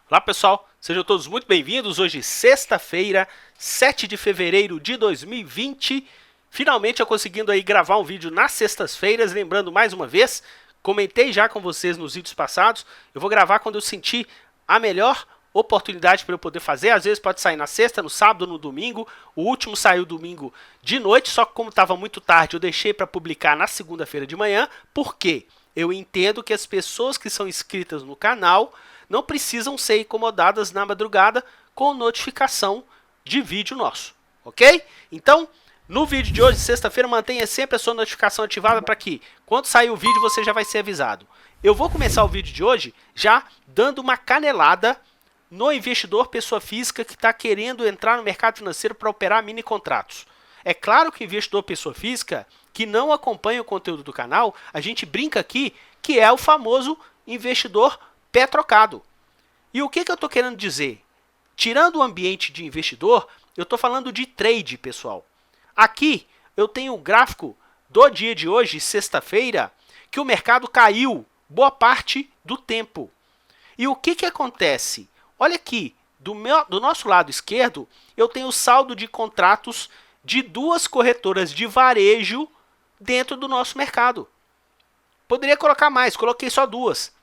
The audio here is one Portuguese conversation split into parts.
Olá pessoal, sejam todos muito bem-vindos. Hoje, sexta-feira, 7 de fevereiro de 2020. Finalmente eu conseguindo aí gravar um vídeo nas sextas-feiras. Lembrando mais uma vez, comentei já com vocês nos vídeos passados. Eu vou gravar quando eu sentir a melhor oportunidade para eu poder fazer. Às vezes pode sair na sexta, no sábado, no domingo. O último saiu domingo de noite, só que como estava muito tarde eu deixei para publicar na segunda-feira de manhã. Por quê? Eu entendo que as pessoas que são inscritas no canal não precisam ser incomodadas na madrugada com notificação de vídeo nosso, ok? Então, no vídeo de hoje, sexta-feira, mantenha sempre a sua notificação ativada para que, quando sair o vídeo, você já vai ser avisado. Eu vou começar o vídeo de hoje já dando uma canelada no investidor pessoa física que está querendo entrar no mercado financeiro para operar mini contratos. É claro que o investidor pessoa física que não acompanha o conteúdo do canal, a gente brinca aqui que é o famoso investidor pé trocado. E o que eu estou querendo dizer? Tirando o ambiente de investidor, eu estou falando de trade, pessoal. Aqui eu tenho um gráfico do dia de hoje, sexta-feira, que o mercado caiu boa parte do tempo. E o que acontece? Olha aqui, do nosso lado esquerdo, eu tenho o saldo de contratos de duas corretoras de varejo dentro do nosso mercado. Poderia colocar mais, coloquei só duas,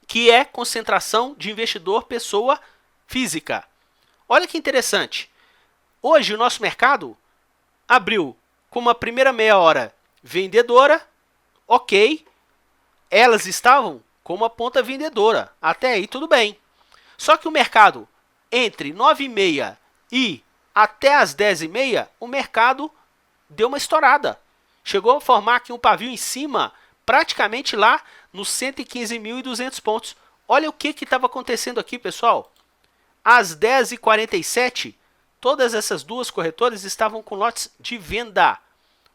que é concentração de investidor pessoa física. Olha que interessante. Hoje o nosso mercado abriu com uma primeira meia hora vendedora, ok. Elas estavam com uma ponta vendedora, até aí tudo bem. Só que o mercado, entre 9h30 e até as 10h30, o mercado deu uma estourada. Chegou a formar aqui um pavio em cima, praticamente lá nos 115.200 pontos. Olha o que estava acontecendo aqui, pessoal. Às 10h47, todas essas duas corretoras estavam com lotes de venda.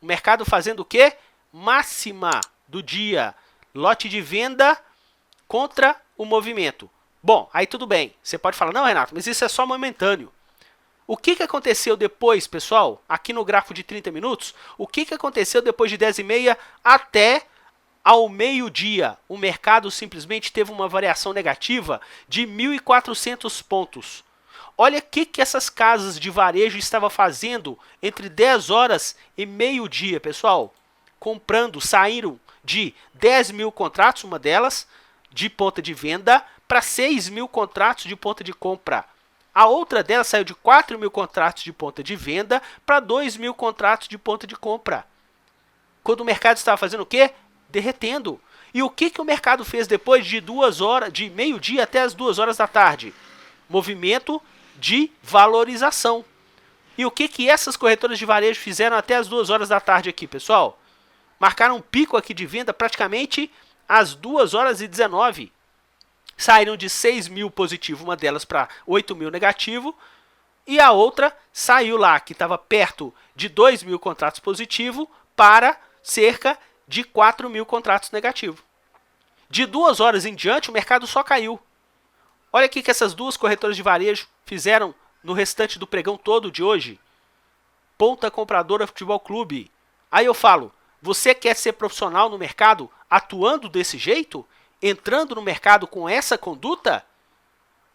O mercado fazendo o quê? Máxima do dia. Lote de venda contra o movimento. Bom, aí tudo bem. Você pode falar, não, Renato, mas isso é só momentâneo. O que aconteceu depois, pessoal? Aqui no gráfico de 30 minutos, o que aconteceu depois de 10h30 até ao meio-dia? O mercado simplesmente teve uma variação negativa de 1.400 pontos. Olha o que essas casas de varejo estavam fazendo entre 10 horas e meio-dia, pessoal. Comprando, saíram de 10 mil contratos, uma delas, de ponta de venda, para 6 mil contratos de ponta de compra. A outra delas saiu de 4 mil contratos de ponta de venda para 2 mil contratos de ponta de compra. Quando o mercado estava fazendo o quê? Derretendo. E o que o mercado fez depois de 2 horas, de meio-dia até as 2 horas da tarde? Movimento de valorização. E o que essas corretoras de varejo fizeram até as 2 horas da tarde aqui, pessoal? Marcaram um pico aqui de venda praticamente às 2h19. Saíram de 6 mil positivo, uma delas para 8 mil negativo. E a outra saiu lá, que estava perto de 2 mil contratos positivo, para cerca de 4 mil contratos negativo. De 2 horas em diante, o mercado só caiu. Olha aqui que essas duas corretoras de varejo fizeram no restante do pregão todo de hoje. Ponta Compradora Futebol Clube. Aí eu falo, você quer ser profissional no mercado atuando desse jeito? Entrando no mercado com essa conduta?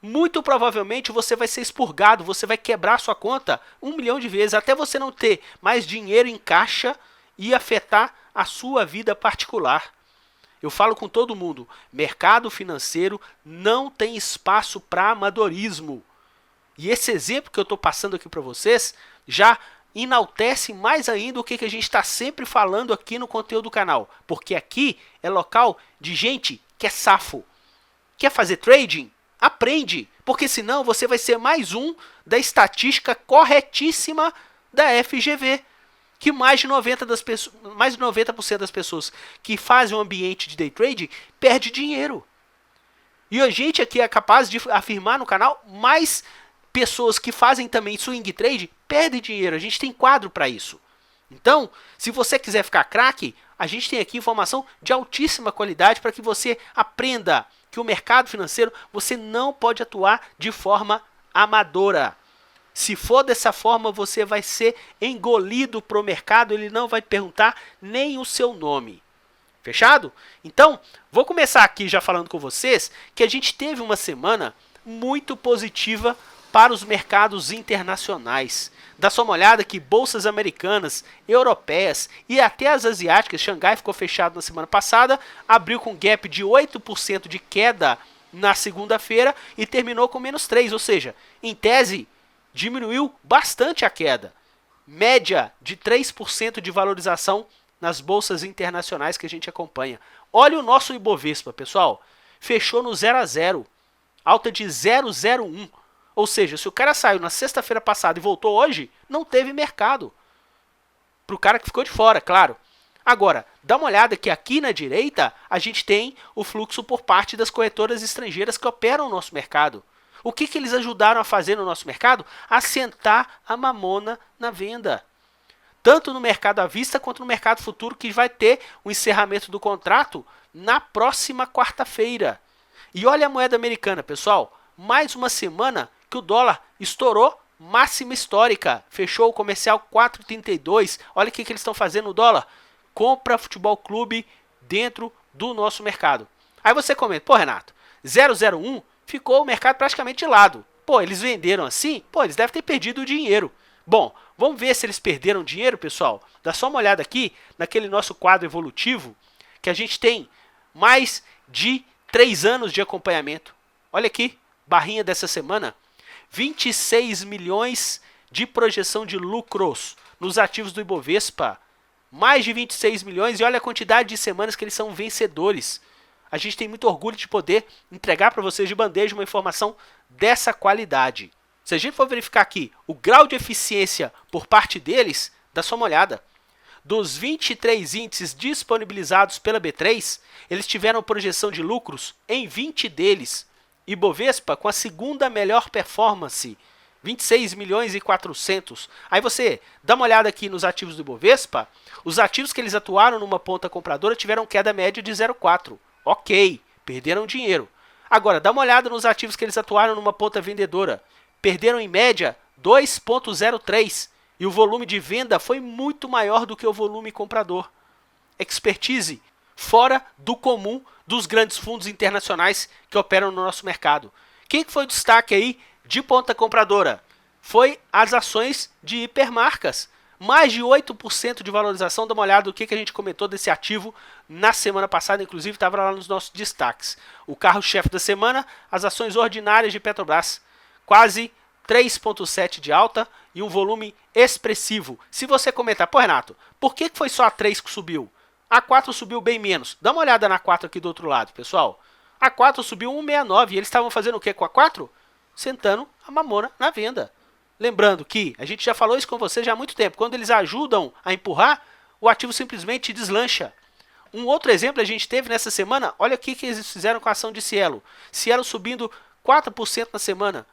Muito provavelmente você vai ser expurgado, você vai quebrar sua conta 1 milhão de vezes, até você não ter mais dinheiro em caixa e afetar a sua vida particular. Eu falo com todo mundo, mercado financeiro não tem espaço para amadorismo. E esse exemplo que eu estou passando aqui para vocês já enaltece mais ainda o que a gente está sempre falando aqui no conteúdo do canal. Porque aqui é local de gente que é safo. Quer fazer trading? Aprende. Porque senão você vai ser mais um da estatística corretíssima da FGV. Que mais de 90% das pessoas que fazem um ambiente de day trading perde dinheiro. E a gente aqui é capaz de afirmar no canal, mais pessoas que fazem também swing trade perdem dinheiro. A gente tem quadro para isso. Então, se você quiser ficar craque, a gente tem aqui informação de altíssima qualidade para que você aprenda que o mercado financeiro você não pode atuar de forma amadora. Se for dessa forma, você vai ser engolido para o mercado, ele não vai te perguntar nem o seu nome. Fechado? Então, vou começar aqui já falando com vocês que a gente teve uma semana muito positiva para os mercados internacionais. Dá só uma olhada que bolsas americanas, europeias e até as asiáticas, Xangai ficou fechado na semana passada, abriu com gap de 8% de queda na segunda-feira e terminou com menos 3%, ou seja, em tese, diminuiu bastante a queda. Média de 3% de valorização nas bolsas internacionais que a gente acompanha. Olha o nosso Ibovespa, pessoal, fechou no 0 a 0, alta de 0,01. Ou seja, se o cara saiu na sexta-feira passada e voltou hoje, não teve mercado. Para o cara que ficou de fora, claro. Agora, dá uma olhada que aqui na direita a gente tem o fluxo por parte das corretoras estrangeiras que operam no nosso mercado. O que eles ajudaram a fazer no nosso mercado? Assentar a mamona na venda. Tanto no mercado à vista quanto no mercado futuro, que vai ter o encerramento do contrato na próxima quarta-feira. E olha a moeda americana, pessoal. Mais uma semana que o dólar estourou máxima histórica. Fechou o comercial 4,32. Olha o que eles estão fazendo no dólar. Compra futebol clube dentro do nosso mercado. Aí você comenta, pô Renato, 0,01 ficou o mercado praticamente de lado. Pô, eles venderam assim? Pô, eles devem ter perdido o dinheiro. Bom, vamos ver se eles perderam dinheiro, pessoal? Dá só uma olhada aqui naquele nosso quadro evolutivo, que a gente tem mais de 3 anos de acompanhamento. Olha aqui, barrinha dessa semana, 26 milhões de projeção de lucros nos ativos do Ibovespa. Mais de 26 milhões e olha a quantidade de semanas que eles são vencedores. A gente tem muito orgulho de poder entregar para vocês de bandeja uma informação dessa qualidade. Se a gente for verificar aqui o grau de eficiência por parte deles, dá só uma olhada. Dos 23 índices disponibilizados pela B3, eles tiveram projeção de lucros em 20 deles. Ibovespa com a segunda melhor performance, 26 milhões e 400. Aí você dá uma olhada aqui nos ativos do Ibovespa, os ativos que eles atuaram numa ponta compradora tiveram queda média de 0,4. Ok, perderam dinheiro. Agora, dá uma olhada nos ativos que eles atuaram numa ponta vendedora. Perderam em média 2,03 e o volume de venda foi muito maior do que o volume comprador. Expertise fora do comum dos grandes fundos internacionais que operam no nosso mercado. Quem foi o destaque aí de ponta compradora? Foi as ações de hipermarcas. Mais de 8% de valorização. Dá uma olhada no que a gente comentou desse ativo na semana passada, inclusive estava lá nos nossos destaques. O carro-chefe da semana, as ações ordinárias de Petrobras. Quase 3,7% de alta e um volume expressivo. Se você comentar, pô Renato, por que foi só a 3 que subiu? A 4 subiu bem menos. Dá uma olhada na 4 aqui do outro lado, pessoal. A 4 subiu 1,69 e eles estavam fazendo o que com a 4? Sentando a mamona na venda. Lembrando que a gente já falou isso com vocês já há muito tempo. Quando eles ajudam a empurrar, o ativo simplesmente deslancha. Um outro exemplo a gente teve nessa semana, olha o que eles fizeram com a ação de Cielo. Cielo subindo 4% na semana.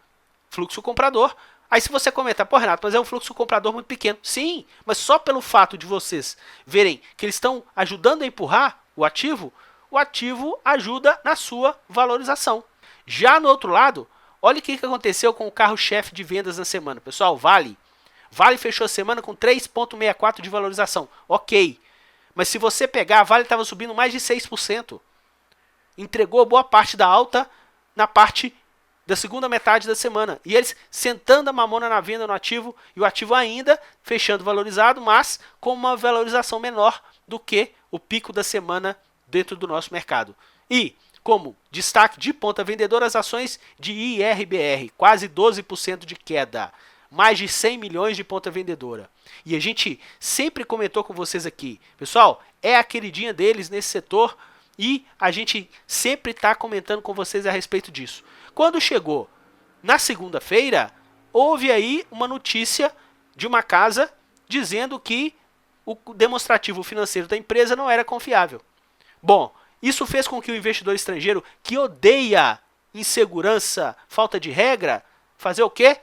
Fluxo comprador. Aí se você comentar, pô Renato, mas é um fluxo comprador muito pequeno. Sim, mas só pelo fato de vocês verem que eles estão ajudando a empurrar o ativo ajuda na sua valorização. Já no outro lado, olha o que aconteceu com o carro-chefe de vendas na semana. Pessoal, Vale. Vale fechou a semana com 3,64 de valorização. Ok. Mas se você pegar, a Vale estava subindo mais de 6%. Entregou boa parte da alta na parte da segunda metade da semana. E eles sentando a mamona na venda no ativo, e o ativo ainda fechando valorizado, mas com uma valorização menor do que o pico da semana dentro do nosso mercado. E, como destaque de ponta vendedora, as ações de IRBR, quase 12% de queda. Mais de 100 milhões de ponta vendedora. E a gente sempre comentou com vocês aqui, pessoal, é a queridinha deles nesse setor e a gente sempre está comentando com vocês a respeito disso. Quando chegou na segunda-feira, houve aí uma notícia de uma casa dizendo que o demonstrativo financeiro da empresa não era confiável. Bom, isso fez com que o investidor estrangeiro, que odeia insegurança, falta de regra, fazer o quê?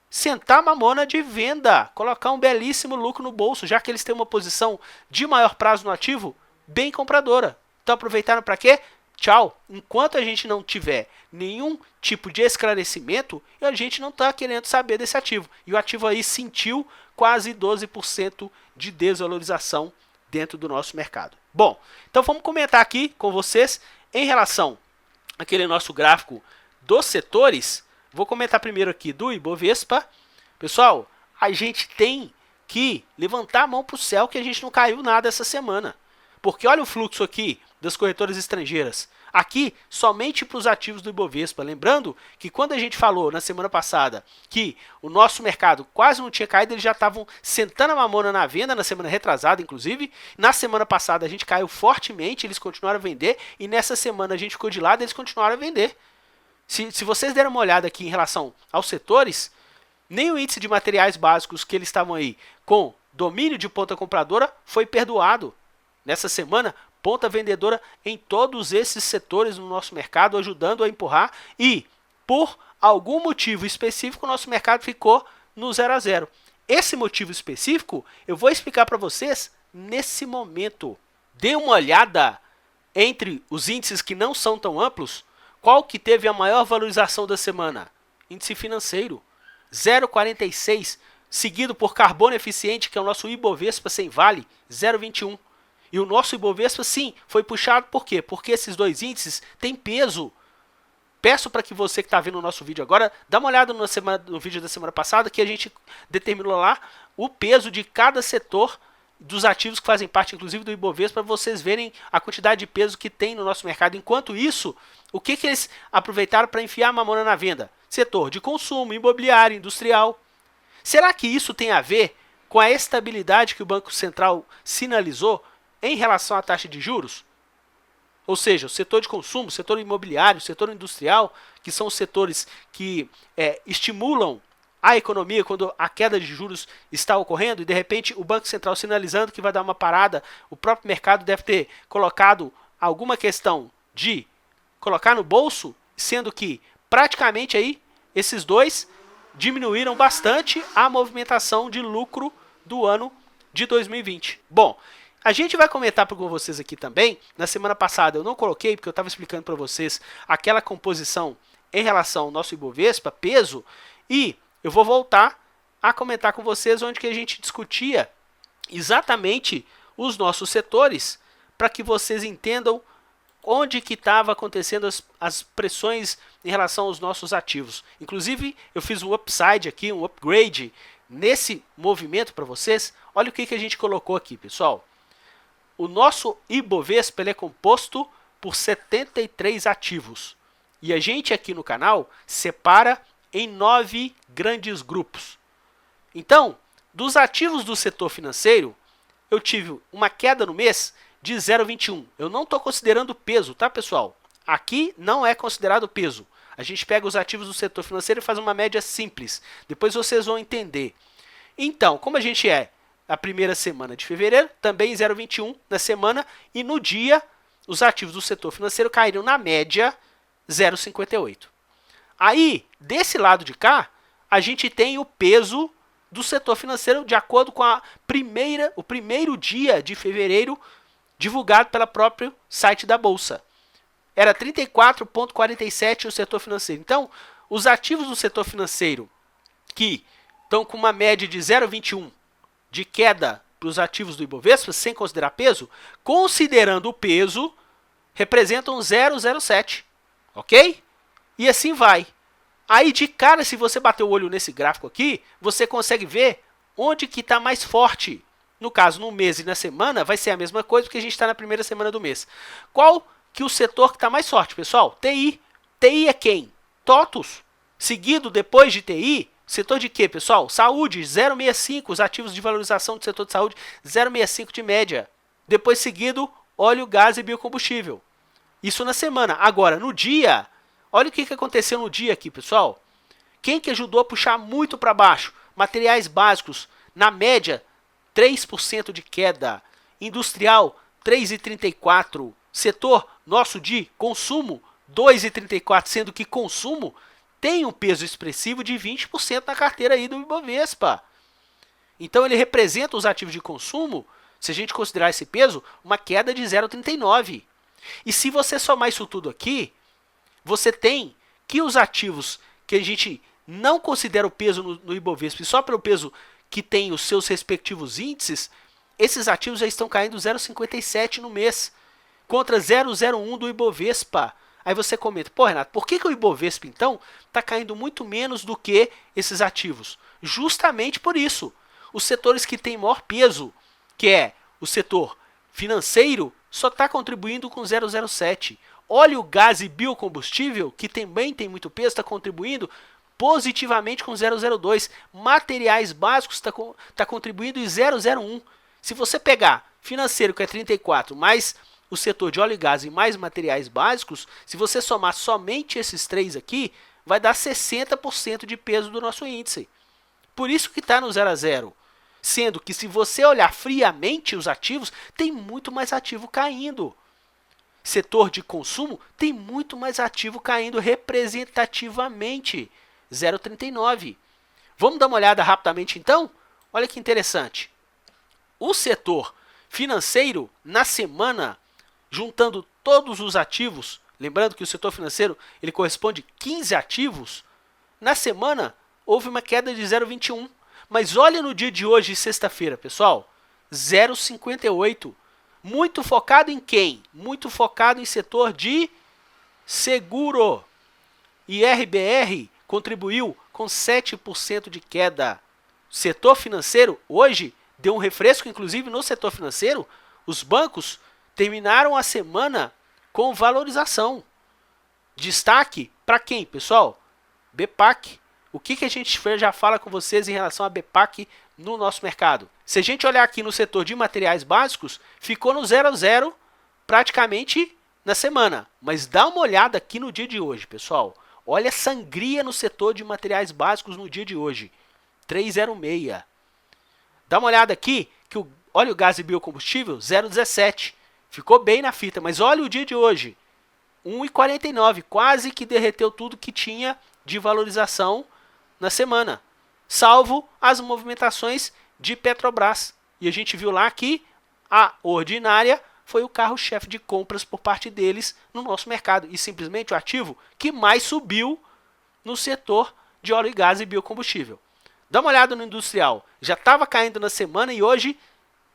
Sentar a mamona de venda, colocar um belíssimo lucro no bolso, já que eles têm uma posição de maior prazo no ativo, bem compradora. Então aproveitaram para quê? Tchau. Enquanto a gente não tiver nenhum tipo de esclarecimento, a gente não está querendo saber desse ativo. E o ativo aí sentiu quase 12% de desvalorização dentro do nosso mercado. Bom, então vamos comentar aqui com vocês em relação àquele nosso gráfico dos setores, vou comentar primeiro aqui do Ibovespa. Pessoal, a gente tem que levantar a mão para o céu que a gente não caiu nada essa semana. Porque olha o fluxo aqui das corretoras estrangeiras. Aqui, somente para os ativos do Ibovespa. Lembrando que quando a gente falou na semana passada que o nosso mercado quase não tinha caído, eles já estavam sentando a mamona na venda, na semana retrasada, inclusive. Na semana passada a gente caiu fortemente, eles continuaram a vender. E nessa semana a gente ficou de lado, eles continuaram a vender. Se vocês deram uma olhada aqui em relação aos setores, nem o índice de materiais básicos que eles estavam aí com domínio de ponta compradora foi perdoado. Nessa semana, ponta vendedora em todos esses setores no nosso mercado, ajudando a empurrar. E, por algum motivo específico, o nosso mercado ficou no 0 a 0. Esse motivo específico, eu vou explicar para vocês nesse momento. Dê uma olhada entre os índices que não são tão amplos. Qual que teve a maior valorização da semana? Índice financeiro, 0,46, seguido por carbono eficiente, que é o nosso Ibovespa sem vale, 0,21. E o nosso Ibovespa, sim, foi puxado por quê? Porque esses dois índices têm peso. Peço para que você que está vendo o nosso vídeo agora, dá uma olhada no vídeo da semana passada, que a gente determinou lá o peso de cada setor dos ativos que fazem parte, inclusive, do Ibovespa, para vocês verem a quantidade de peso que tem no nosso mercado. Enquanto isso, o que eles aproveitaram para enfiar a mamona na venda? Setor de consumo, imobiliário, industrial. Será que isso tem a ver com a estabilidade que o Banco Central sinalizou em relação à taxa de juros? Ou seja, o setor de consumo, o setor imobiliário, o setor industrial, que são os setores que estimulam a economia quando a queda de juros está ocorrendo e de repente o Banco Central sinalizando que vai dar uma parada, o próprio mercado deve ter colocado alguma questão de colocar no bolso, sendo que praticamente aí esses dois diminuíram bastante a movimentação de lucro do ano de 2020. Bom, a gente vai comentar com vocês aqui também. Na semana passada eu não coloquei, porque eu estava explicando para vocês aquela composição em relação ao nosso Ibovespa, peso, e eu vou voltar a comentar com vocês onde que a gente discutia exatamente os nossos setores, para que vocês entendam onde que estava acontecendo as pressões em relação aos nossos ativos. Inclusive, eu fiz um upside aqui, um upgrade nesse movimento para vocês. Olha o que a gente colocou aqui, pessoal. O nosso Ibovespa ele é composto por 73 ativos. E a gente aqui no canal separa em 9 grandes grupos. Então, dos ativos do setor financeiro, eu tive uma queda no mês de 0,21. Eu não estou considerando peso, tá, pessoal? Aqui não é considerado peso. A gente pega os ativos do setor financeiro e faz uma média simples. Depois vocês vão entender. Então, como a gente é a primeira semana de fevereiro, também 0,21 na semana, e no dia, os ativos do setor financeiro caíram na média 0,58. Aí, desse lado de cá, a gente tem o peso do setor financeiro de acordo com o primeiro dia de fevereiro, divulgado pelo próprio site da Bolsa. Era 34,47 o setor financeiro. Então, os ativos do setor financeiro que estão com uma média de 0,21 de queda para os ativos do Ibovespa, sem considerar peso, considerando o peso, representam 0,07. Ok? E assim vai. Aí, de cara, se você bater o olho nesse gráfico aqui, você consegue ver onde que está mais forte. No caso, no mês e na semana, vai ser a mesma coisa, porque a gente está na primeira semana do mês. Qual que o setor que está mais forte, pessoal? TI. TI é quem? TOTUS. Seguido, depois de TI, setor de quê, pessoal? Saúde, 0,65. Os ativos de valorização do setor de saúde, 0,65 de média. Depois, seguido, óleo, gás e biocombustível. Isso na semana. Agora, no dia, olha o que aconteceu no dia aqui, pessoal. Quem que ajudou a puxar muito para baixo? Materiais básicos, na média, 3% de queda. Industrial, 3,34%. Setor nosso de consumo, 2,34%, sendo que consumo tem um peso expressivo de 20% na carteira aí do Ibovespa. Então, ele representa os ativos de consumo, se a gente considerar esse peso, uma queda de 0,39%. E se você somar isso tudo aqui, você tem que os ativos que a gente não considera o peso no Ibovespa, e só pelo peso que tem os seus respectivos índices, esses ativos já estão caindo 0,57 no mês, contra 0,01 do Ibovespa. Aí você comenta, pô Renato, por que o Ibovespa então está caindo muito menos do que esses ativos? Justamente por isso. Os setores que têm maior peso, que é o setor financeiro, só está contribuindo com 0,07. Óleo, gás e biocombustível, que também tem muito peso, está contribuindo positivamente com 0,02. Materiais básicos está contribuindo em 0,01. Se você pegar financeiro, que é 34, mais o setor de óleo e gás e mais materiais básicos, se você somar somente esses três aqui, vai dar 60% de peso do nosso índice. Por isso que está no 0 a 0. Sendo que se você olhar friamente os ativos, tem muito mais ativo caindo. Setor de consumo tem muito mais ativo caindo representativamente, 0,39. Vamos dar uma olhada rapidamente então? Olha que interessante. O setor financeiro, na semana, juntando todos os ativos, lembrando que o setor financeiro ele corresponde a 15 ativos, na semana houve uma queda de 0,21. Mas olha no dia de hoje, sexta-feira, pessoal, 0,58. Muito focado em quem? Muito focado em setor de seguro. E RBR contribuiu com 7% de queda. Setor financeiro, hoje, deu um refresco, inclusive no setor financeiro, os bancos terminaram a semana com valorização. Destaque para quem, pessoal? BPAC. O que a gente já fala com vocês em relação a BPAC no nosso mercado? Se a gente olhar aqui no setor de materiais básicos, ficou no 0 a 0 praticamente na semana. Mas dá uma olhada aqui no dia de hoje, pessoal. Olha a sangria no setor de materiais básicos no dia de hoje. 3,06. Dá uma olhada aqui que o óleo, gás e biocombustível, 0,17. Ficou bem na fita, mas olha o dia de hoje. 1,49. Quase que derreteu tudo que tinha de valorização na semana, salvo as movimentações de Petrobras. E a gente viu lá que a ordinária foi o carro-chefe de compras por parte deles no nosso mercado. E simplesmente o ativo que mais subiu no setor de óleo e gás e biocombustível. Dá uma olhada no industrial. Já estava caindo na semana e hoje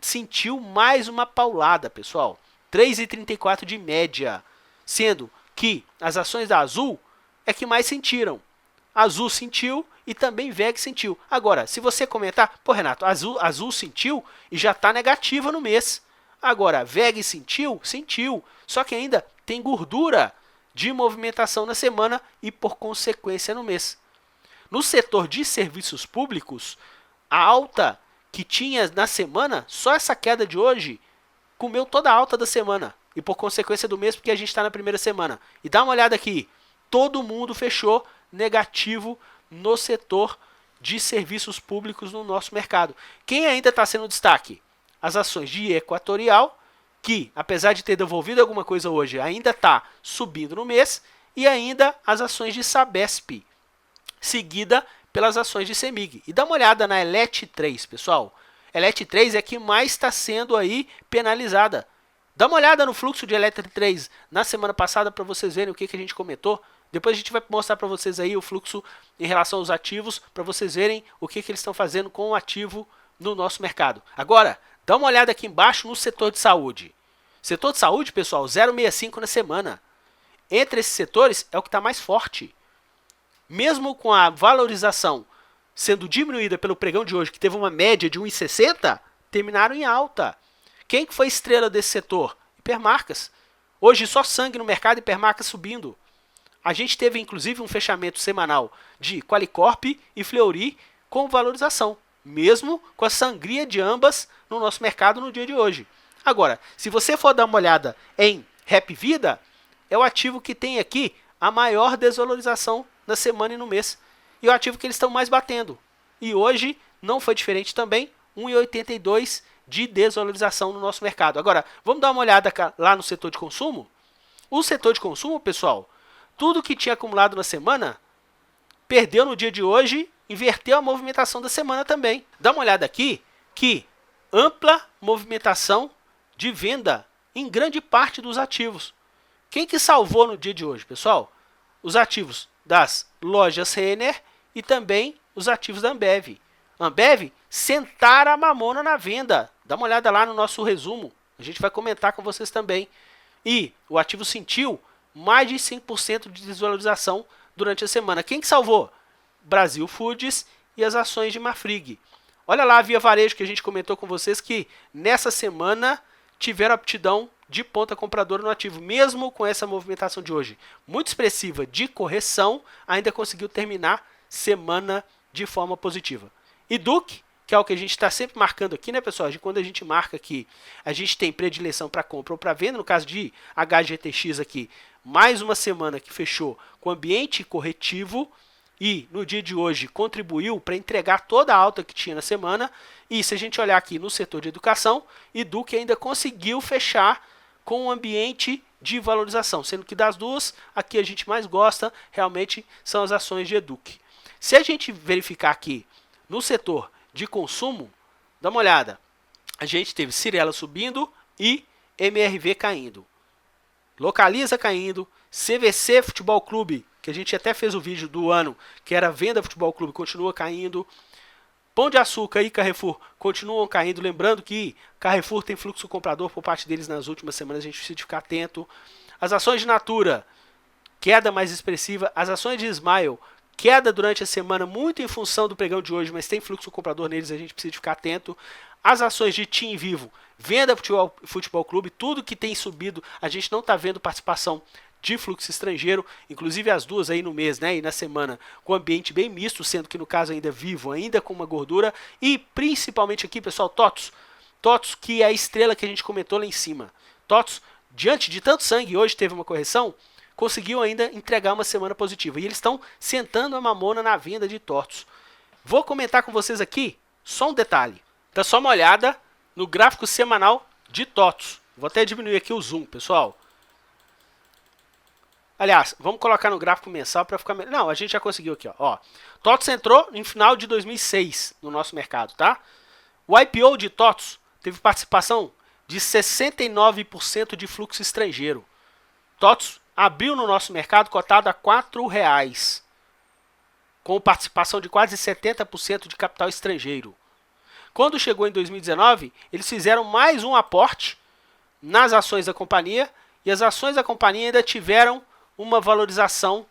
sentiu mais uma paulada, pessoal. 3,34 de média. Sendo que as ações da Azul é que mais sentiram. Azul sentiu e também VEG sentiu. Agora, se você comentar, pô Renato, Azul sentiu e já está negativa no mês. Agora, VEG sentiu? Sentiu. Só que ainda tem gordura de movimentação na semana e por consequência no mês. No setor de serviços públicos, a alta que tinha na semana, só essa queda de hoje, comeu toda a alta da semana. E por consequência do mês, porque a gente está na primeira semana. E dá uma olhada aqui, todo mundo fechou negativo no setor de serviços públicos no nosso mercado. Quem ainda está sendo destaque? As ações de Equatorial, que apesar de ter devolvido alguma coisa hoje, ainda está subindo no mês, e ainda as ações de Sabesp, seguida pelas ações de Semig. E dá uma olhada na Elet 3, pessoal. Elet 3 é a que mais está sendo aí penalizada. Dá uma olhada no fluxo de Elet 3 na semana passada para vocês verem o que a gente comentou. Depois a gente vai mostrar para vocês aí o fluxo em relação aos ativos, para vocês verem o que eles estão fazendo com o ativo no nosso mercado. Agora, dá uma olhada aqui embaixo no setor de saúde. Setor de saúde, pessoal, 0,65 na semana. Entre esses setores é o que está mais forte. Mesmo com a valorização sendo diminuída pelo pregão de hoje, que teve uma média de 1,60, terminaram em alta. Quem que foi estrela desse setor? Hipermarcas. Hoje só sangue no mercado, hipermarcas subindo. A gente teve, inclusive, um fechamento semanal de Qualicorp e Fleury com valorização, mesmo com a sangria de ambas no nosso mercado no dia de hoje. Agora, se você for dar uma olhada em Rap Vida, é o ativo que tem aqui a maior desvalorização na semana e no mês. E o ativo que eles estão mais batendo. E hoje não foi diferente também, 1,82 de desvalorização no nosso mercado. Agora, vamos dar uma olhada lá no setor de consumo? O setor de consumo, pessoal, tudo que tinha acumulado na semana, perdeu no dia de hoje, inverteu a movimentação da semana também. Dá uma olhada aqui, que ampla movimentação de venda em grande parte dos ativos. Quem que salvou no dia de hoje, pessoal? Os ativos das lojas Renner e também os ativos da Ambev. Ambev sentaram a mamona na venda. Dá uma olhada lá no nosso resumo. A gente vai comentar com vocês também. E o ativo sentiu mais de 5% de desvalorização durante a semana. Quem que salvou? Brasil Foods e as ações de Marfrig. Olha lá a Via Varejo que a gente comentou com vocês que nessa semana tiveram aptidão de ponta compradora no ativo, mesmo com essa movimentação de hoje muito expressiva de correção, ainda conseguiu terminar semana de forma positiva. E Duke, que é o que a gente está sempre marcando aqui, né, pessoal? Quando a gente marca aqui, a gente tem predileção para compra ou para venda. No caso de HGTX aqui, mais uma semana que fechou com ambiente corretivo e no dia de hoje contribuiu para entregar toda a alta que tinha na semana. E se a gente olhar aqui no setor de educação, Duke ainda conseguiu fechar com um ambiente de valorização, sendo que das duas, aqui a gente mais gosta realmente são as ações de Eduque. Se a gente verificar aqui no setor de consumo, dá uma olhada, a gente teve Cyrela subindo e MRV caindo, Localiza caindo, CVC Futebol Clube, que a gente até fez o vídeo do ano, que era Venda Futebol Clube, continua caindo, Pão de Açúcar e Carrefour continuam caindo. Lembrando que Carrefour tem fluxo comprador por parte deles nas últimas semanas, a gente precisa ficar atento. As ações de Natura, queda mais expressiva. As ações de Smile, queda durante a semana, muito em função do pregão de hoje, mas tem fluxo comprador neles, a gente precisa ficar atento. As ações de TIM Vivo, Venda Futebol Clube, tudo que tem subido, a gente não está vendo participação de fluxo estrangeiro, inclusive as duas aí no mês, né, e na semana, com ambiente bem misto, sendo que no caso ainda Vivo, ainda com uma gordura, e principalmente aqui, pessoal, TOTVS, que é a estrela que a gente comentou lá em cima. TOTVS, diante de tanto sangue, hoje teve uma correção, conseguiu ainda entregar uma semana positiva, e eles estão sentando a mamona na venda de TOTVS. Vou comentar com vocês aqui, só um detalhe, dá só uma olhada no gráfico semanal de TOTVS, vou até diminuir aqui o zoom, pessoal. Aliás, vamos colocar no gráfico mensal para ficar melhor. Não, a gente já conseguiu aqui, ó. TOTVS entrou em final de 2006 no nosso mercado, tá? O IPO de TOTVS teve participação de 69% de fluxo estrangeiro. TOTVS abriu no nosso mercado cotado a R$ 4,00, com participação de quase 70% de capital estrangeiro. Quando chegou em 2019, eles fizeram mais um aporte nas ações da companhia e as ações da companhia ainda tiveram uma valorização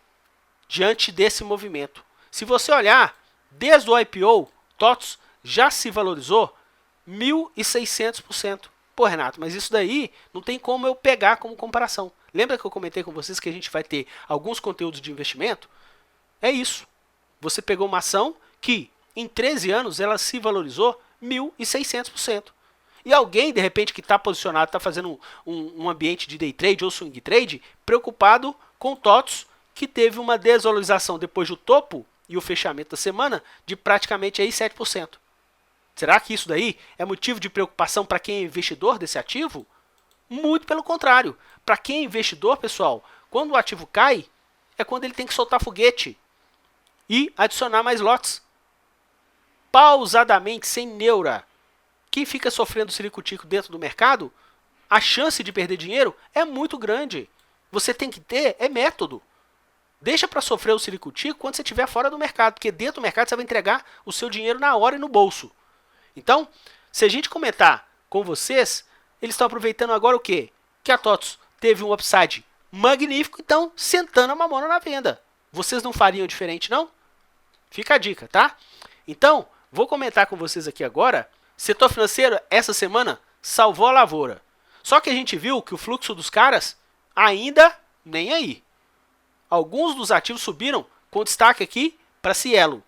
diante desse movimento. Se você olhar, desde o IPO, TOTVS já se valorizou 1.600%. Pô, Renato, mas isso daí não tem como eu pegar como comparação. Lembra que eu comentei com vocês que a gente vai ter alguns conteúdos de investimento? É isso. Você pegou uma ação que em 13 anos ela se valorizou 1.600%. E alguém, de repente, que está posicionado, está fazendo um ambiente de day trade ou swing trade, preocupado com TOTVS, que teve uma desvalorização depois do topo e o fechamento da semana de praticamente aí 7%. Será que isso daí é motivo de preocupação para quem é investidor desse ativo? Muito pelo contrário. Para quem é investidor, pessoal, quando o ativo cai, é quando ele tem que soltar foguete e adicionar mais lotes. Pausadamente, sem neura. Quem fica sofrendo ciricutico dentro do mercado, a chance de perder dinheiro é muito grande. Você tem que ter método. Deixa para sofrer o ciricutico quando você estiver fora do mercado, porque dentro do mercado você vai entregar o seu dinheiro na hora e no bolso. Então, se a gente comentar com vocês, eles estão aproveitando agora o quê? Que a TOTVS teve um upside magnífico, então sentando a mamona na venda. Vocês não fariam diferente, não? Fica a dica, tá? Então, vou comentar com vocês aqui agora. Setor financeiro, essa semana, salvou a lavoura. Só que a gente viu que o fluxo dos caras ainda nem aí. Alguns dos ativos subiram, com destaque aqui para Cielo,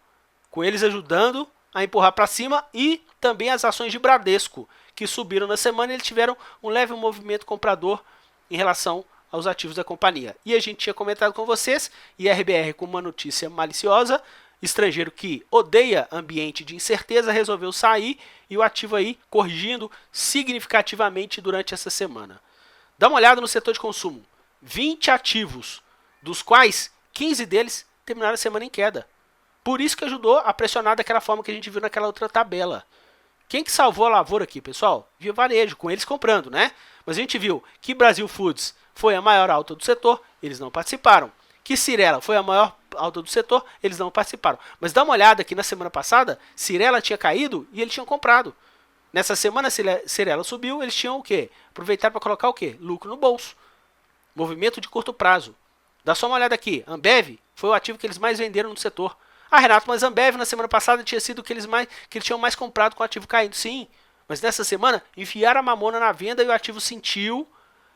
com eles ajudando a empurrar para cima, e também as ações de Bradesco, que subiram na semana e eles tiveram um leve movimento comprador em relação aos ativos da companhia. E a gente tinha comentado com vocês, IRBR com uma notícia maliciosa, estrangeiro que odeia ambiente de incerteza resolveu sair e o ativo aí corrigindo significativamente durante essa semana. Dá uma olhada no setor de consumo. 20 ativos, dos quais 15 deles terminaram a semana em queda. Por isso que ajudou a pressionar daquela forma que a gente viu naquela outra tabela. Quem que salvou a lavoura aqui, pessoal? Via Varejo, com eles comprando, né? Mas a gente viu que Brasil Foods foi a maior alta do setor, eles não participaram. Que Cyrela foi a maior alta do setor, eles não participaram. Mas dá uma olhada aqui na semana passada, Cyrela tinha caído e eles tinham comprado. Nessa semana, Cyrela subiu, eles tinham o quê? Aproveitar para colocar o quê? Lucro no bolso. movimento de curto prazo. Dá só uma olhada aqui. Ambev foi o ativo que eles mais venderam no setor. Ah, Renato, mas Ambev na semana passada tinha sido que eles tinham mais comprado com o ativo caindo. Sim, mas nessa semana enfiaram a mamona na venda e o ativo sentiu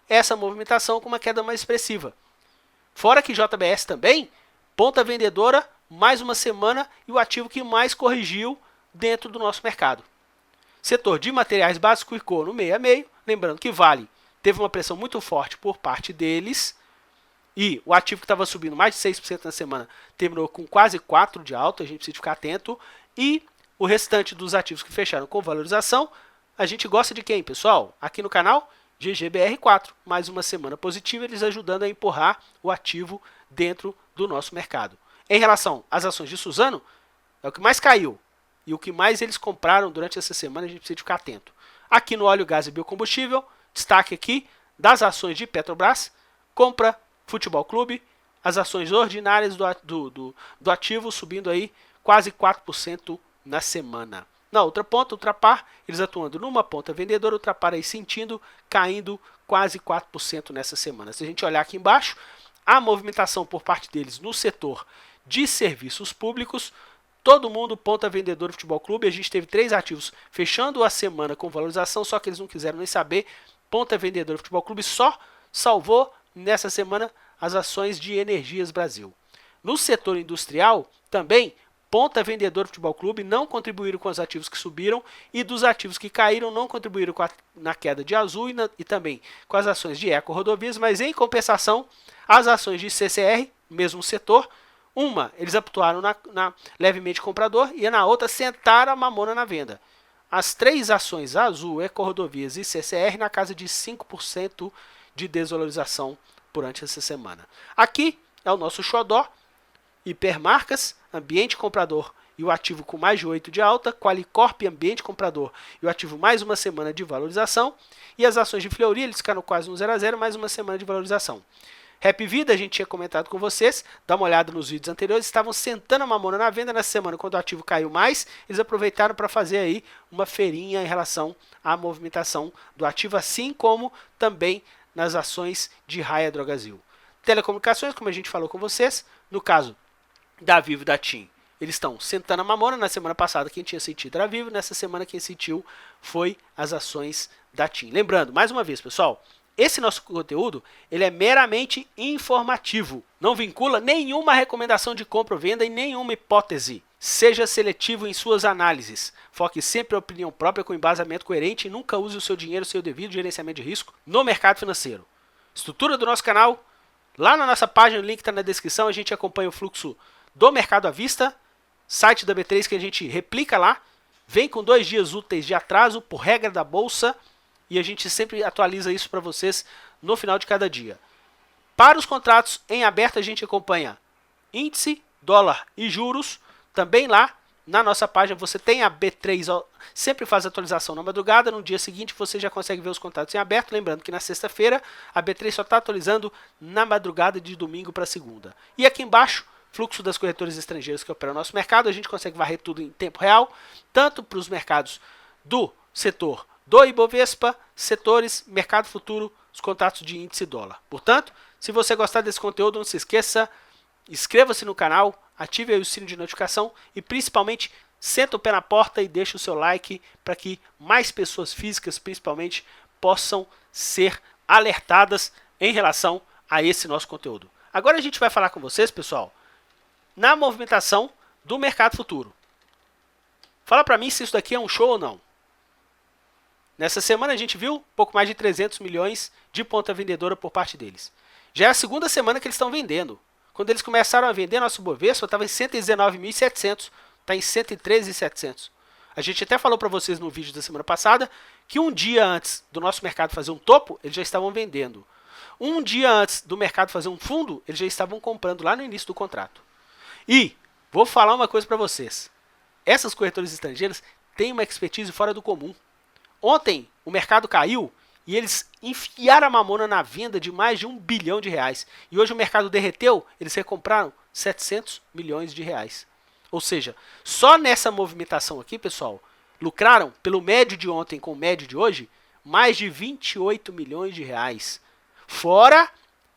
essa movimentação com uma queda mais expressiva. Fora que JBS também, ponta vendedora, mais uma semana e o ativo que mais corrigiu dentro do nosso mercado. Setor de materiais básicos ficou no meio a meio. Lembrando que Vale teve uma pressão muito forte por parte deles. E o ativo que estava subindo mais de 6% na semana terminou com quase 4% de alta. A gente precisa ficar atento. E o restante dos ativos que fecharam com valorização, a gente gosta de quem, pessoal? Aqui no canal, GGBR4. Mais uma semana positiva, eles ajudando a empurrar o ativo dentro do nosso mercado. Em relação às ações de Suzano, é o que mais caiu. E o que mais eles compraram durante essa semana, a gente precisa ficar atento. Aqui no óleo, gás e biocombustível, destaque aqui das ações de Petrobras, compra Futebol Clube, as ações ordinárias do ativo subindo aí quase 4% na semana. Na outra ponta, Ultrapar, eles atuando numa ponta vendedora, Ultrapar aí sentindo, caindo quase 4% nessa semana. Se a gente olhar aqui embaixo, a movimentação por parte deles no setor de serviços públicos, todo mundo ponta vendedor do Futebol Clube. A gente teve 3 ativos fechando a semana com valorização, só que eles não quiseram nem saber. Ponta vendedor do Futebol Clube só salvou nessa semana as ações de Energias Brasil. No setor industrial, também, ponta vendedor do Futebol Clube não contribuíram com os ativos que subiram e dos ativos que caíram não contribuíram na queda de Azul e também com as ações de Eco Rodovias, mas em compensação, as ações de CCR, mesmo setor, uma, eles atuaram na levemente comprador e na outra sentaram a mamona na venda. As 3 ações, Azul, Eco Rodovias e CCR, na casa de 5% de desvalorização durante essa semana. Aqui é o nosso xodó, Hipermarcas, ambiente comprador e o ativo com mais de 8 de alta, Qualicorp, ambiente comprador e o ativo mais uma semana de valorização, e as ações de Fleury, eles ficaram quase no 0 a 0, mais uma semana de valorização. Happy Vida, a gente tinha comentado com vocês, dá uma olhada nos vídeos anteriores, estavam sentando a mamona na venda nessa semana, quando o ativo caiu mais, eles aproveitaram para fazer aí uma feirinha em relação à movimentação do ativo, assim como também nas ações de Raia Drogasil. Telecomunicações, como a gente falou com vocês, no caso da Vivo e da TIM, eles estão sentando a mamona. Na semana passada quem tinha sentido era a Vivo, nessa semana quem sentiu foi as ações da TIM. Lembrando, mais uma vez, pessoal, esse nosso conteúdo ele é meramente informativo, não vincula nenhuma recomendação de compra ou venda e nenhuma hipótese. Seja seletivo em suas análises, foque sempre a opinião própria com embasamento coerente e nunca use o seu dinheiro, seu devido gerenciamento de risco no mercado financeiro. Estrutura do nosso canal, lá na nossa página, o link está na descrição, a gente acompanha o fluxo do mercado à vista, site da B3 que a gente replica lá, vem com 2 dias úteis de atraso por regra da bolsa, e a gente sempre atualiza isso para vocês no final de cada dia. Para os contratos em aberto, a gente acompanha índice, dólar e juros. Também lá na nossa página você tem a B3, sempre faz atualização na madrugada. No dia seguinte você já consegue ver os contratos em aberto. Lembrando que na sexta-feira a B3 só está atualizando na madrugada de domingo para segunda. E aqui embaixo, fluxo das corretoras estrangeiras que operam no nosso mercado. A gente consegue varrer tudo em tempo real, tanto para os mercados do setor do Ibovespa, setores, mercado futuro, os contratos de índice dólar. Portanto, se você gostar desse conteúdo, não se esqueça, inscreva-se no canal, ative aí o sino de notificação e principalmente senta o pé na porta e deixa o seu like para que mais pessoas físicas, principalmente, possam ser alertadas em relação a esse nosso conteúdo. Agora a gente vai falar com vocês, pessoal, na movimentação do mercado futuro. Fala para mim se isso daqui é um show ou não. Nessa semana a gente viu pouco mais de 300 milhões de ponta vendedora por parte deles. Já é a segunda semana que eles estão vendendo. Quando eles começaram a vender, nosso Bovespa estava em 119.700, está em 113.700. A gente até falou para vocês no vídeo da semana passada que um dia antes do nosso mercado fazer um topo, eles já estavam vendendo. Um dia antes do mercado fazer um fundo, eles já estavam comprando lá no início do contrato. E vou falar uma coisa para vocês. Essas corretoras estrangeiras têm uma expertise fora do comum. Ontem o mercado caiu e eles enfiaram a mamona na venda de mais de R$1 bilhão. E hoje o mercado derreteu, eles recompraram 700 milhões de reais. Ou seja, só nessa movimentação aqui, pessoal, lucraram pelo médio de ontem com o médio de hoje mais de 28 milhões de reais. Fora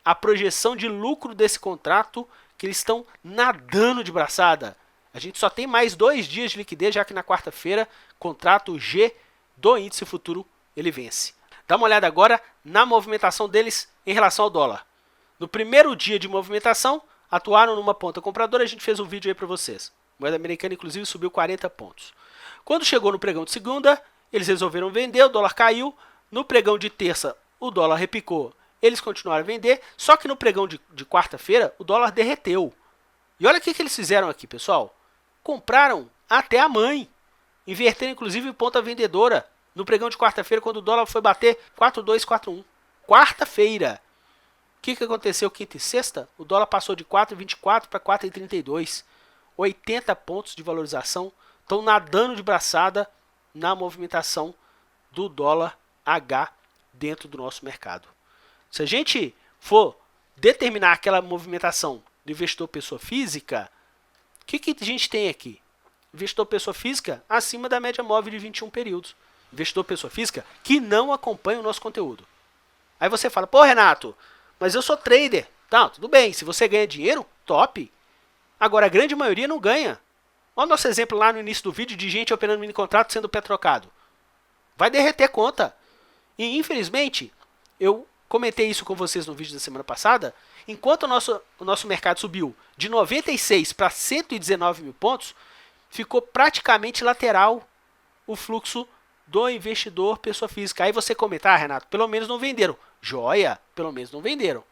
a projeção de lucro desse contrato, que eles estão nadando de braçada. A gente só tem mais 2 dias de liquidez, já que na quarta-feira, contrato G do índice futuro, ele vence. Dá uma olhada agora na movimentação deles em relação ao dólar. No primeiro dia de movimentação, atuaram numa ponta compradora, a gente fez um vídeo aí para vocês. A moeda americana, inclusive, subiu 40 pontos. Quando chegou no pregão de segunda, eles resolveram vender, o dólar caiu. No pregão de terça, o dólar repicou, eles continuaram a vender, só que no pregão de quarta-feira, o dólar derreteu. E olha o que eles fizeram aqui, pessoal. Compraram até a mãe. Inverteram, inclusive, ponta vendedora no pregão de quarta-feira, quando o dólar foi bater 4,241. Quarta-feira. O que aconteceu quinta e sexta? O dólar passou de 4,24 para 4,32. 80 pontos de valorização. Estão nadando de braçada na movimentação do dólar H dentro do nosso mercado. Se a gente for determinar aquela movimentação do investidor pessoa física, o que a gente tem aqui? Investidor pessoa física acima da média móvel de 21 períodos. Investidor pessoa física que não acompanha o nosso conteúdo. Aí você fala, pô Renato, mas eu sou trader. Tá, tudo bem, se você ganha dinheiro, top. Agora a grande maioria não ganha. Olha o nosso exemplo lá no início do vídeo de gente operando mini contrato sendo pé trocado. Vai derreter conta. E infelizmente, eu comentei isso com vocês no vídeo da semana passada, enquanto o nosso mercado subiu de 96 para 119 mil pontos, ficou praticamente lateral o fluxo do investidor pessoa física. Aí você comenta, Renato, pelo menos não venderam. Joia, pelo menos não venderam.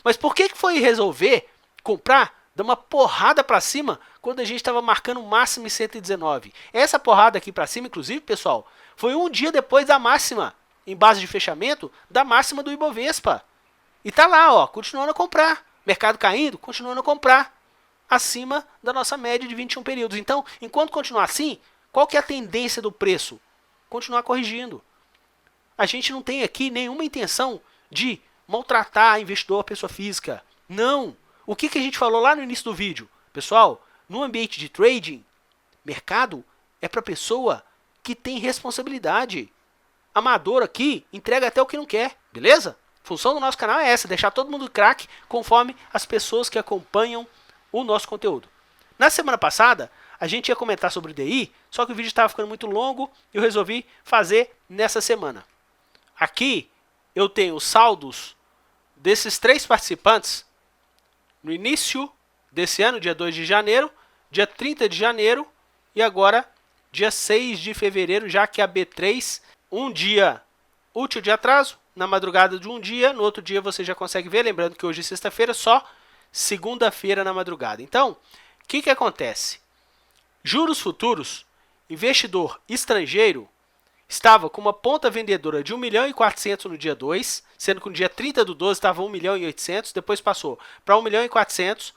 Mas por que foi resolver comprar, dar uma porrada para cima, quando a gente estava marcando o máximo em 119? Essa porrada aqui para cima, inclusive, pessoal, foi um dia depois da máxima, em base de fechamento, da máxima do Ibovespa. E tá lá, ó, continuando a comprar. Mercado caindo, continuando a comprar. Acima da nossa média de 21 períodos. Então, enquanto continuar assim, qual que é a tendência do preço? Continuar corrigindo. A gente não tem aqui nenhuma intenção de maltratar investidor, pessoa física. Não. O que a gente falou lá no início do vídeo? Pessoal, no ambiente de trading, mercado é para pessoa que tem responsabilidade. Amador aqui entrega até o que não quer, beleza? A função do nosso canal é essa, deixar todo mundo craque conforme as pessoas que acompanham o nosso conteúdo. Na semana passada, a gente ia comentar sobre o DI, só que o vídeo estava ficando muito longo e eu resolvi fazer nessa semana. Aqui eu tenho os saldos desses 3 participantes no início desse ano, dia 2 de janeiro, dia 30 de janeiro e agora dia 6 de fevereiro, já que a B3, um dia útil de atraso, na madrugada de um dia, no outro dia você já consegue ver, lembrando que hoje é sexta-feira, só segunda-feira na madrugada. Então, o que acontece? Juros futuros, investidor estrangeiro, estava com uma ponta vendedora de 1.400.000 no dia 2, sendo que no dia 30 do 12 estava 1.800.000, depois passou para 1.400.000.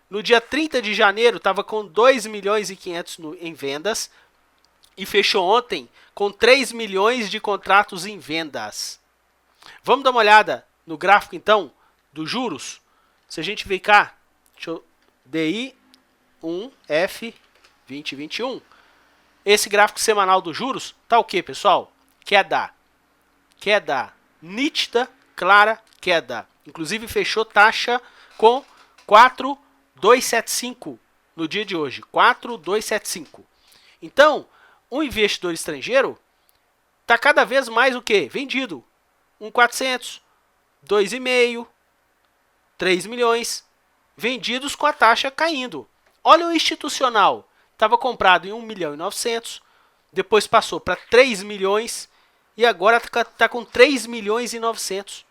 No dia 30 de janeiro estava com 2.500.000 em vendas e fechou ontem com 3 milhões de contratos em vendas. Vamos dar uma olhada no gráfico então dos juros. Se a gente vir cá, DI 1F 2021, esse gráfico semanal dos juros tá o que, pessoal? Queda, nítida, clara queda. Inclusive fechou taxa com 4,275 no dia de hoje, 4,275. Então, o investidor estrangeiro está cada vez mais o que? Vendido. 1.400, 2,5, 3 milhões, vendidos com a taxa caindo. Olha o institucional, estava comprado em 1.900.000, depois passou para 3 milhões e agora está com 3.900.000.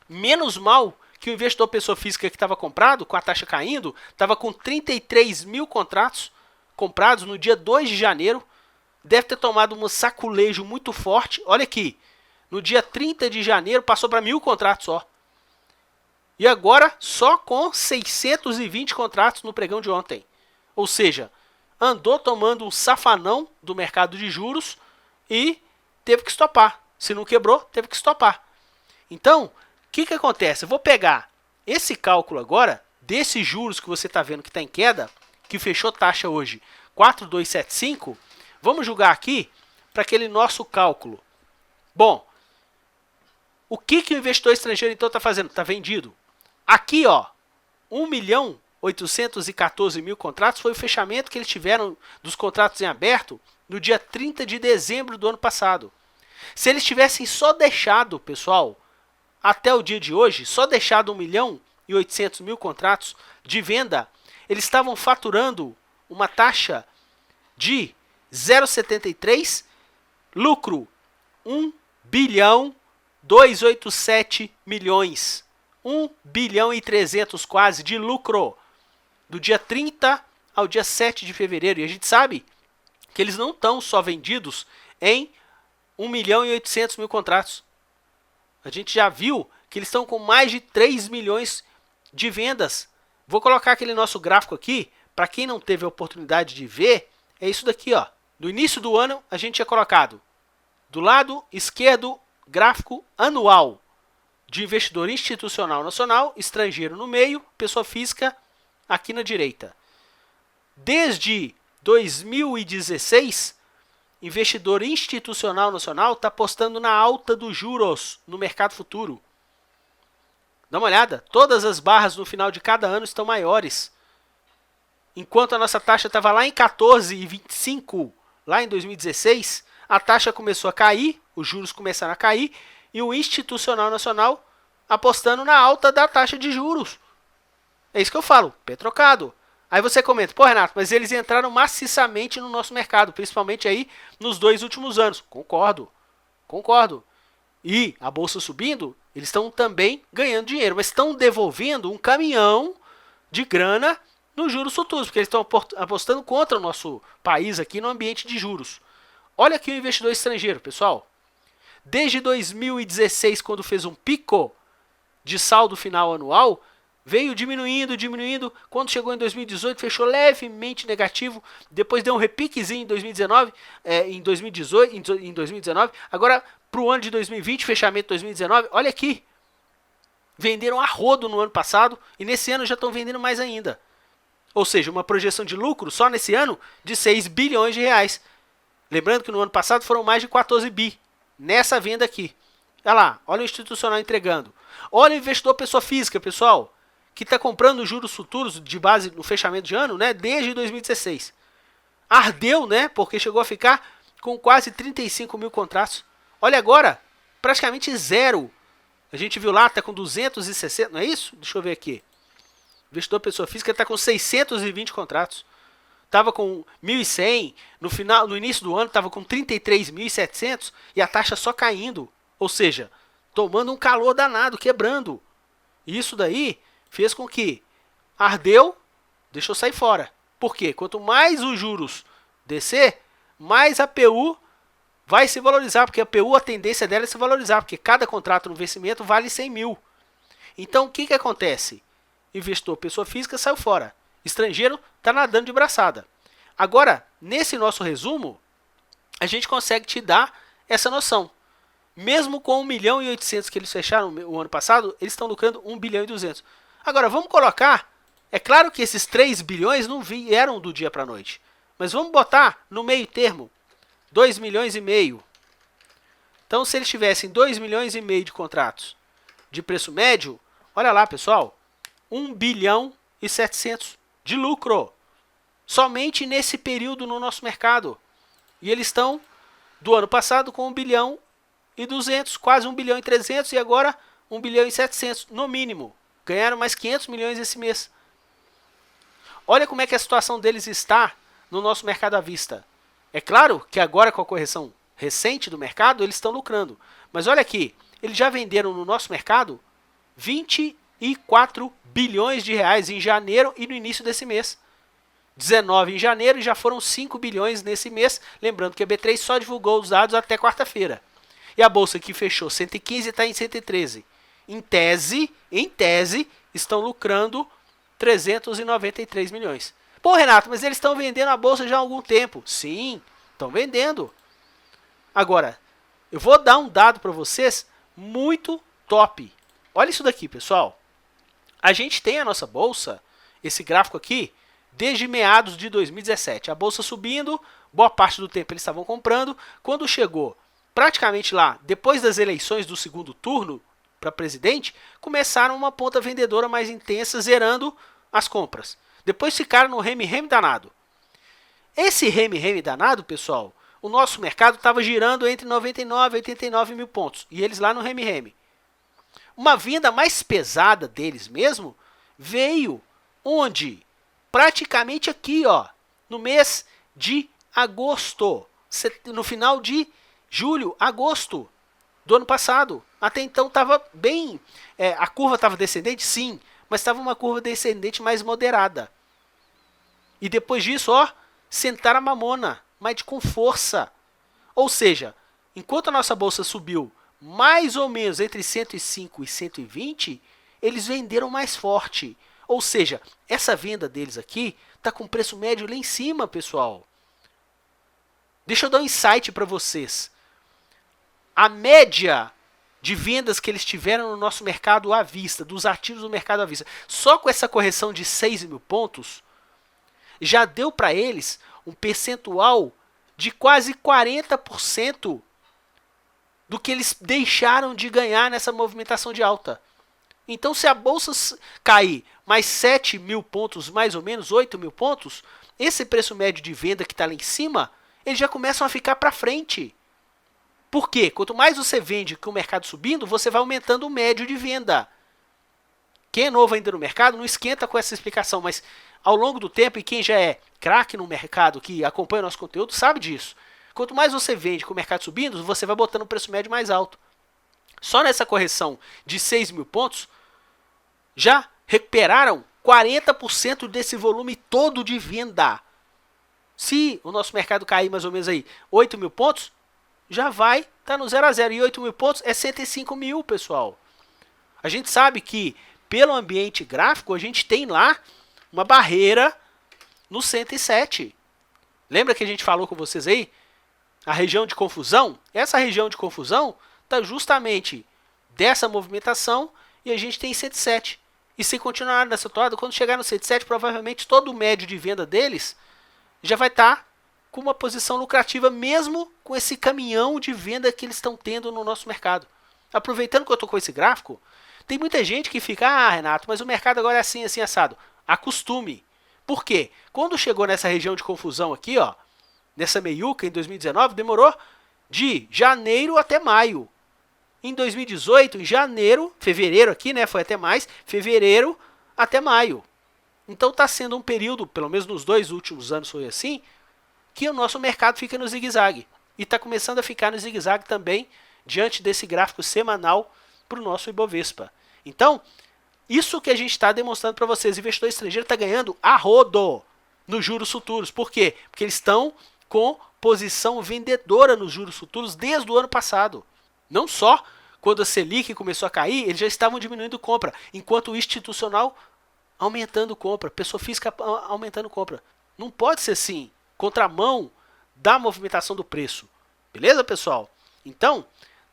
Menos mal que o investidor pessoa física que estava comprado, com a taxa caindo, estava com 33 mil contratos comprados no dia 2 de janeiro, deve ter tomado um saculejo muito forte. Olha aqui, no dia 30 de janeiro passou para 1.000 contratos só. E agora só com 620 contratos no pregão de ontem. Ou seja, andou tomando um safanão do mercado de juros e teve que estopar. Se não quebrou, teve que estopar. Então, o que acontece? Eu vou pegar esse cálculo agora, desses juros que você está vendo que está em queda, que fechou taxa hoje 4,275, vamos jogar aqui para aquele nosso cálculo. Bom, O que o investidor estrangeiro então está fazendo? Está vendido. Aqui, ó, 1.814.000 contratos foi o fechamento que eles tiveram dos contratos em aberto no dia 30 de dezembro do ano passado. Se eles tivessem só deixado, pessoal, até o dia de hoje, só deixado 1.800.000 contratos de venda, eles estavam faturando uma taxa de 0,73, lucro 1.287 milhões. 1 bilhão e 300 quase de lucro do dia 30 ao dia 7 de fevereiro. E a gente sabe que eles não estão só vendidos em 1.800.000 contratos. A gente já viu que eles estão com mais de 3 milhões de vendas. Vou colocar aquele nosso gráfico aqui, para quem não teve a oportunidade de ver, é isso daqui, ó. No início do ano, a gente tinha colocado do lado esquerdo, gráfico anual de investidor institucional nacional, estrangeiro no meio, pessoa física aqui na direita. Desde 2016, investidor institucional nacional está apostando na alta dos juros no mercado futuro. Dá uma olhada, todas as barras no final de cada ano estão maiores. Enquanto a nossa taxa estava lá em 14,25, lá em 2016, a taxa começou a cair, os juros começaram a cair, e o institucional nacional apostando na alta da taxa de juros. É isso que eu falo, pé trocado. Aí você comenta, pô Renato, mas eles entraram maciçamente no nosso mercado, principalmente aí nos 2 últimos anos. Concordo. E a bolsa subindo, eles estão também ganhando dinheiro, mas estão devolvendo um caminhão de grana nos juros futuros, porque eles estão apostando contra o nosso país aqui no ambiente de juros. Olha aqui o investidor estrangeiro, pessoal. Desde 2016, quando fez um pico de saldo final anual, veio diminuindo. Quando chegou em 2018, fechou levemente negativo. Depois deu um repiquezinho em 2019, em 2019. Agora, para o ano de 2020, fechamento de 2019, olha aqui. Venderam a rodo no ano passado e nesse ano já estão vendendo mais ainda. Ou seja, uma projeção de lucro só nesse ano de 6 bilhões de reais. Lembrando que no ano passado foram mais de 14 bi. Nessa venda aqui. Olha lá, olha o institucional entregando. Olha o investidor pessoa física, pessoal, que está comprando juros futuros de base no fechamento de ano, né, desde 2016. Ardeu, né, porque chegou a ficar com quase 35 mil contratos. Olha agora, praticamente zero. A gente viu lá, está com 260, não é isso? Deixa eu ver aqui. O investidor pessoa física está com 620 contratos. Estava com 1.100, no início do ano estava com 33.700 e a taxa só caindo. Ou seja, tomando um calor danado, quebrando. E isso daí fez com que ardeu, deixou sair fora. Por quê? Quanto mais os juros descer, mais a PU vai se valorizar, porque a PU, a tendência dela é se valorizar, porque cada contrato no vencimento vale 100 mil. Então, o que acontece? Investidor, pessoa física, saiu fora. Estrangeiro está nadando de braçada. Agora, nesse nosso resumo, a gente consegue te dar essa noção. Mesmo com 1.800.000 que eles fecharam o ano passado, eles estão lucrando 1.200.000. Agora, vamos colocar, é claro que esses 3 bilhões não vieram do dia para a noite, mas vamos botar no meio termo, 2,5 milhões. Então, se eles tivessem 2,5 milhões de contratos de preço médio, olha lá, pessoal, 1 bilhão e 700 de lucro, somente nesse período no nosso mercado. E eles estão, do ano passado, com 1 bilhão e 200, quase 1 bilhão e 300 e agora 1 bilhão e 700, no mínimo. Ganharam mais 500 milhões esse mês. Olha como é que a situação deles está no nosso mercado à vista. É claro que agora com a correção recente do mercado, eles estão lucrando. Mas olha aqui, eles já venderam no nosso mercado 24 bilhões de reais em janeiro e no início desse mês. 19 em janeiro e já foram 5 bilhões nesse mês. Lembrando que a B3 só divulgou os dados até quarta-feira. E a bolsa que fechou 115 está em 113. Em tese, estão lucrando 393 milhões. Pô, Renato, mas eles estão vendendo a bolsa já há algum tempo. Sim, estão vendendo. Agora, eu vou dar um dado para vocês muito top. Olha isso daqui, pessoal. A gente tem a nossa bolsa, esse gráfico aqui, desde meados de 2017. A bolsa subindo, boa parte do tempo eles estavam comprando. Quando chegou praticamente lá, depois das eleições do segundo turno para presidente, começaram uma ponta vendedora mais intensa, zerando as compras. Depois ficaram no reme-reme danado. Esse reme-reme danado, pessoal, o nosso mercado estava girando entre 99 e 89 mil pontos. E eles lá no reme-reme. Uma venda mais pesada deles mesmo veio onde? Praticamente aqui, ó, no mês de agosto. No final de julho, agosto do ano passado. Até então estava bem... a curva estava descendente? Sim. Mas estava uma curva descendente mais moderada. E depois disso, ó, sentaram a mamona, mas com força. Ou seja, enquanto a nossa bolsa subiu mais ou menos entre 105 e 120, eles venderam mais forte. Ou seja, essa venda deles aqui está com preço médio lá em cima, pessoal. Deixa eu dar um insight para vocês. A média de vendas que eles tiveram no nosso mercado à vista, dos ativos do mercado à vista, só com essa correção de 6 mil pontos, já deu para eles um percentual de quase 40% do que eles deixaram de ganhar nessa movimentação de alta. Então, se a bolsa cair mais 7 mil pontos, mais ou menos 8 mil pontos, esse preço médio de venda que está lá em cima, eles já começam a ficar para frente. Por quê? Quanto mais você vende com o mercado subindo, você vai aumentando o médio de venda. Quem é novo ainda no mercado não esquenta com essa explicação, mas ao longo do tempo, e quem já é craque no mercado, que acompanha o nosso conteúdo, sabe disso. Quanto mais você vende com o mercado subindo, você vai botando o preço médio mais alto. Só nessa correção de 6 mil pontos, já recuperaram 40% desse volume todo de venda. Se o nosso mercado cair mais ou menos aí 8 mil pontos, já vai estar no 0 a 0. E 8 mil pontos é 105 mil, pessoal. A gente sabe que, pelo ambiente gráfico, a gente tem lá uma barreira no 107. Lembra que a gente falou com vocês aí? A região de confusão? Essa região de confusão está justamente dessa movimentação e a gente tem 107. E se continuar nessa toada, quando chegar no 107, provavelmente todo o médio de venda deles já vai estar com uma posição lucrativa, mesmo com esse caminhão de venda que eles estão tendo no nosso mercado. Aproveitando que eu estou com esse gráfico, tem muita gente que fica, Renato, mas o mercado agora é assim, assim, assado. Acostume. Por quê? Quando chegou nessa região de confusão aqui, ó, nessa meiuca em 2019, demorou de janeiro até maio. Em 2018, em janeiro, fevereiro aqui, né, foi até mais, fevereiro até maio. Então está sendo um período, pelo menos nos 2 últimos anos foi assim, que o nosso mercado fica no zigue-zague. E está começando a ficar no zigue-zague também, diante desse gráfico semanal para o nosso Ibovespa. Então, isso que a gente está demonstrando para vocês, o investidor estrangeiro está ganhando a rodo nos juros futuros. Por quê? Porque eles estão com posição vendedora nos juros futuros desde o ano passado. Não só quando a Selic começou a cair, eles já estavam diminuindo compra, enquanto o institucional aumentando compra, pessoa física aumentando compra. Não pode ser assim, contramão da movimentação do preço. Beleza, pessoal? Então,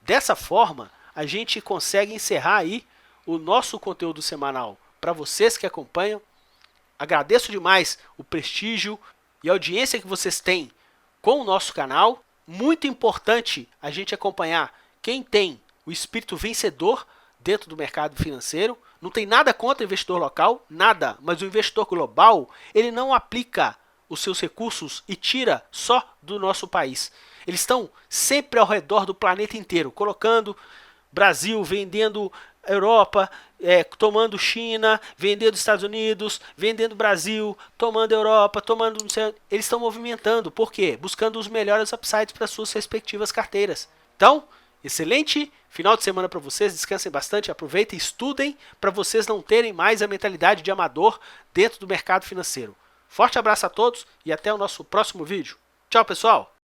dessa forma, a gente consegue encerrar aí o nosso conteúdo semanal para vocês que acompanham. Agradeço demais o prestígio e a audiência que vocês têm com o nosso canal. Muito importante a gente acompanhar quem tem o espírito vencedor dentro do mercado financeiro. Não tem nada contra o investidor local, nada, mas o investidor global, ele não aplica os seus recursos e tira só do nosso país. Eles estão sempre ao redor do planeta inteiro, colocando Brasil, vendendo Europa, tomando China, vendendo Estados Unidos, vendendo Brasil, tomando Europa, tomando... Eles estão movimentando. Por quê? Buscando os melhores upsides para suas respectivas carteiras. Então, excelente final de semana para vocês. Descansem bastante, aproveitem, estudem para vocês não terem mais a mentalidade de amador dentro do mercado financeiro. Forte abraço a todos e até o nosso próximo vídeo. Tchau, pessoal!